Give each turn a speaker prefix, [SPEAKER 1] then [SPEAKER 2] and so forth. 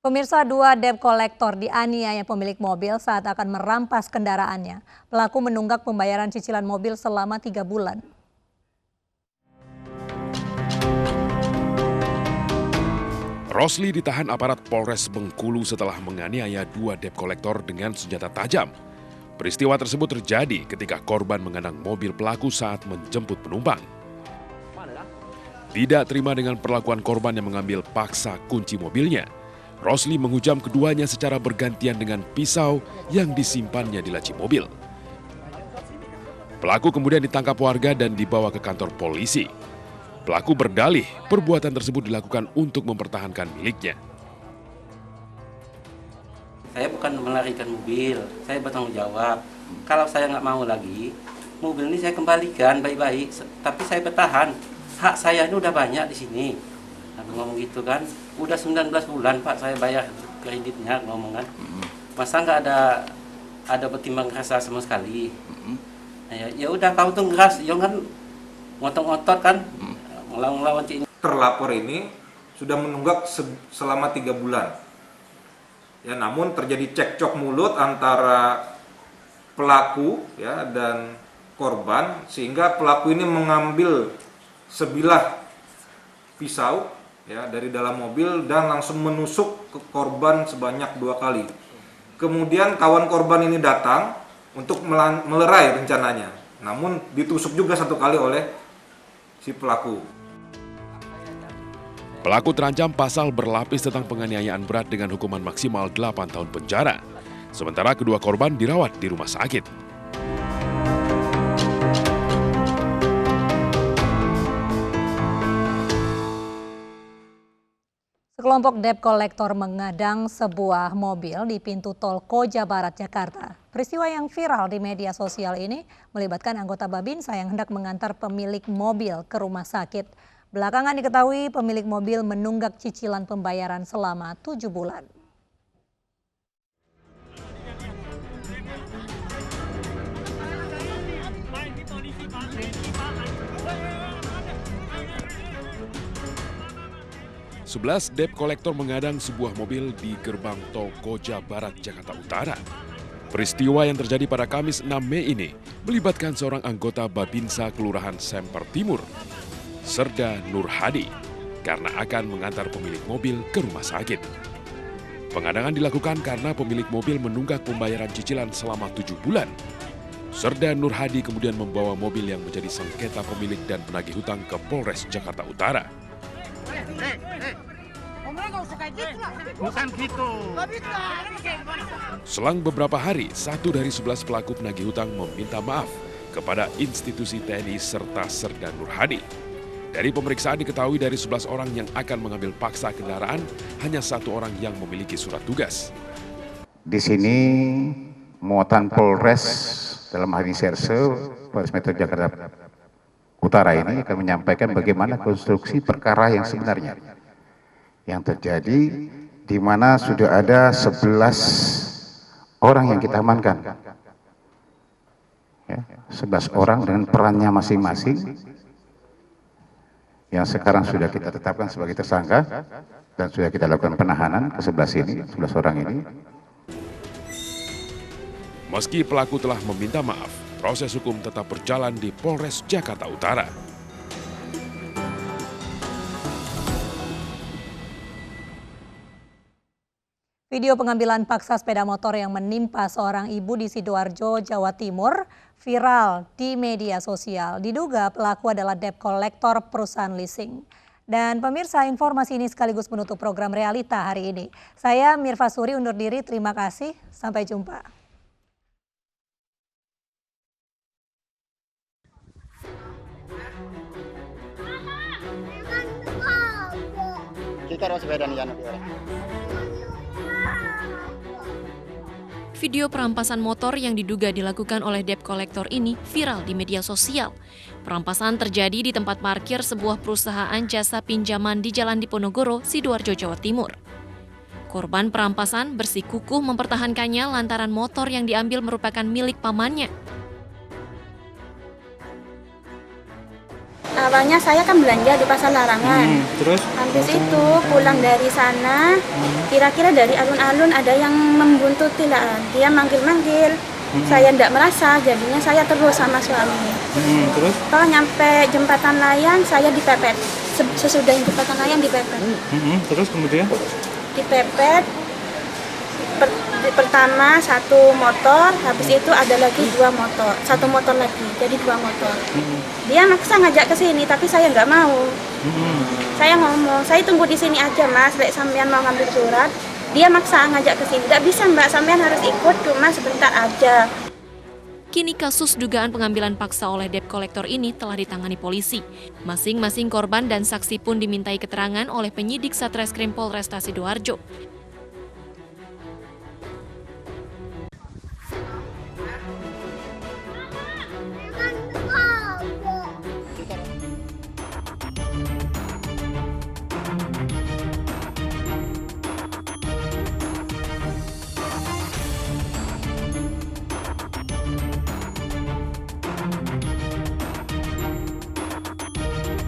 [SPEAKER 1] Pemirsa, dua debt collector dianiaya pemilik mobil saat akan merampas kendaraannya. Pelaku menunggak pembayaran cicilan mobil selama 3 bulan.
[SPEAKER 2] Rosli ditahan aparat Polres Bengkulu setelah menganiaya dua debt collector dengan senjata tajam. Peristiwa tersebut terjadi ketika korban mengadang mobil pelaku saat menjemput penumpang. Tidak terima dengan perlakuan korban yang mengambil paksa kunci mobilnya, Rosli menghujam keduanya secara bergantian dengan pisau yang disimpannya di laci mobil. Pelaku kemudian ditangkap warga dan dibawa ke kantor polisi. Pelaku berdalih perbuatan tersebut dilakukan untuk mempertahankan miliknya.
[SPEAKER 3] Saya bukan melarikan mobil, saya bertanggung jawab. Kalau saya nggak mau lagi, mobil ini saya kembalikan baik-baik, tapi saya bertahan. Hak saya ini udah banyak di sini. Aku ngomong gitu kan, udah 19 bulan Pak saya bayar kreditnya, ngomong kan. Masa nggak ada bertimbang rasa sama sekali. Ya udah kau tuh keras, yang kan ngotot-ngotot kan, ngelawan ini.
[SPEAKER 4] Terlapor ini sudah menunggak selama 3 bulan. Ya, namun terjadi cekcok mulut antara pelaku ya dan korban sehingga pelaku ini mengambil sebilah pisau ya dari dalam mobil dan langsung menusuk ke korban sebanyak 2 kali. Kemudian kawan korban ini datang untuk melerai rencananya, namun ditusuk juga 1 kali oleh si pelaku.
[SPEAKER 2] Pelaku terancam pasal berlapis tentang penganiayaan berat dengan hukuman maksimal 8 tahun penjara. Sementara kedua korban dirawat di rumah sakit.
[SPEAKER 1] Sekelompok debt collector mengadang sebuah mobil di pintu tol Koja Barat, Jakarta. Peristiwa yang viral di media sosial ini melibatkan anggota Babinsa yang hendak mengantar pemilik mobil ke rumah sakit. Belakangan diketahui pemilik mobil menunggak cicilan pembayaran selama 7 bulan.
[SPEAKER 2] Sebelas debt collector mengadang sebuah mobil di gerbang tol Koja Barat, Jakarta Utara. Peristiwa yang terjadi pada Kamis 6 Mei ini melibatkan seorang anggota Babinsa Kelurahan Semper Timur, Serda Nur Hadi, karena akan mengantar pemilik mobil ke rumah sakit. Pengadangan dilakukan karena pemilik mobil menunggak pembayaran cicilan selama 7 bulan. Serda Nur Hadi kemudian membawa mobil yang menjadi sengketa pemilik dan penagih hutang ke Polres Jakarta Utara.
[SPEAKER 5] Bukan gitu.
[SPEAKER 2] Selang beberapa hari, 1 dari 11 pelaku penagih hutang meminta maaf kepada institusi TNI serta Serda Nur Hadi. Dari pemeriksaan diketahui dari 11 orang yang akan mengambil paksa kendaraan, hanya 1 orang yang memiliki surat tugas.
[SPEAKER 6] Di sini muatan Polres dalam hal ini Serse, Polres Metro Jakarta Utara ini akan menyampaikan bagaimana konstruksi perkara yang sebenarnya yang terjadi, di mana sudah ada 11 orang yang kita amankan, ya, 11 orang dengan perannya masing-masing, yang sekarang sudah kita tetapkan sebagai tersangka dan sudah kita lakukan penahanan ke 11 orang ini.
[SPEAKER 2] Meski pelaku telah meminta maaf, proses hukum tetap berjalan di Polres Jakarta Utara.
[SPEAKER 1] Video pengambilan paksa sepeda motor yang menimpa seorang ibu di Sidoarjo, Jawa Timur viral di media sosial. Diduga pelaku adalah debt collector perusahaan leasing. Dan pemirsa, informasi ini sekaligus menutup program Realita hari ini. Saya Mirva Suri undur diri, terima kasih, sampai jumpa.
[SPEAKER 5] Kita harus sepeda nih,
[SPEAKER 7] Video perampasan motor yang diduga dilakukan oleh debt collector ini viral di media sosial. Perampasan terjadi di tempat parkir sebuah perusahaan jasa pinjaman di Jalan Diponegoro, Sidoarjo, Jawa Timur. Korban perampasan bersikukuh mempertahankannya lantaran motor yang diambil merupakan milik pamannya.
[SPEAKER 8] Awalnya saya kan belanja di Pasar Larangan.
[SPEAKER 9] Terus?
[SPEAKER 8] Habis itu pulang dari sana, kira-kira dari alun-alun ada yang membuntuti lah. Dia manggil-manggil. Saya tidak merasa, jadinya saya terus sama suami.
[SPEAKER 9] Terus?
[SPEAKER 8] Kalau nyampe jembatan layang, saya dipepet. Sesudah jembatan layang dipepet.
[SPEAKER 9] Terus kemudian?
[SPEAKER 8] Dipepet. Pertama 1 motor, habis itu ada lagi 2 motor, 1 motor lagi, jadi 2 motor. Dia maksa ngajak ke sini, tapi saya nggak mau. Saya ngomong, saya tunggu di sini aja Mas, lek sampean mau ngambil surat. Dia maksa ngajak ke sini, nggak bisa Mbak, sampean harus ikut, cuma sebentar aja.
[SPEAKER 7] Kini kasus dugaan pengambilan paksa oleh debt collector ini telah ditangani polisi. Masing-masing korban dan saksi pun dimintai keterangan oleh penyidik Satreskrim Polresta Sidoarjo.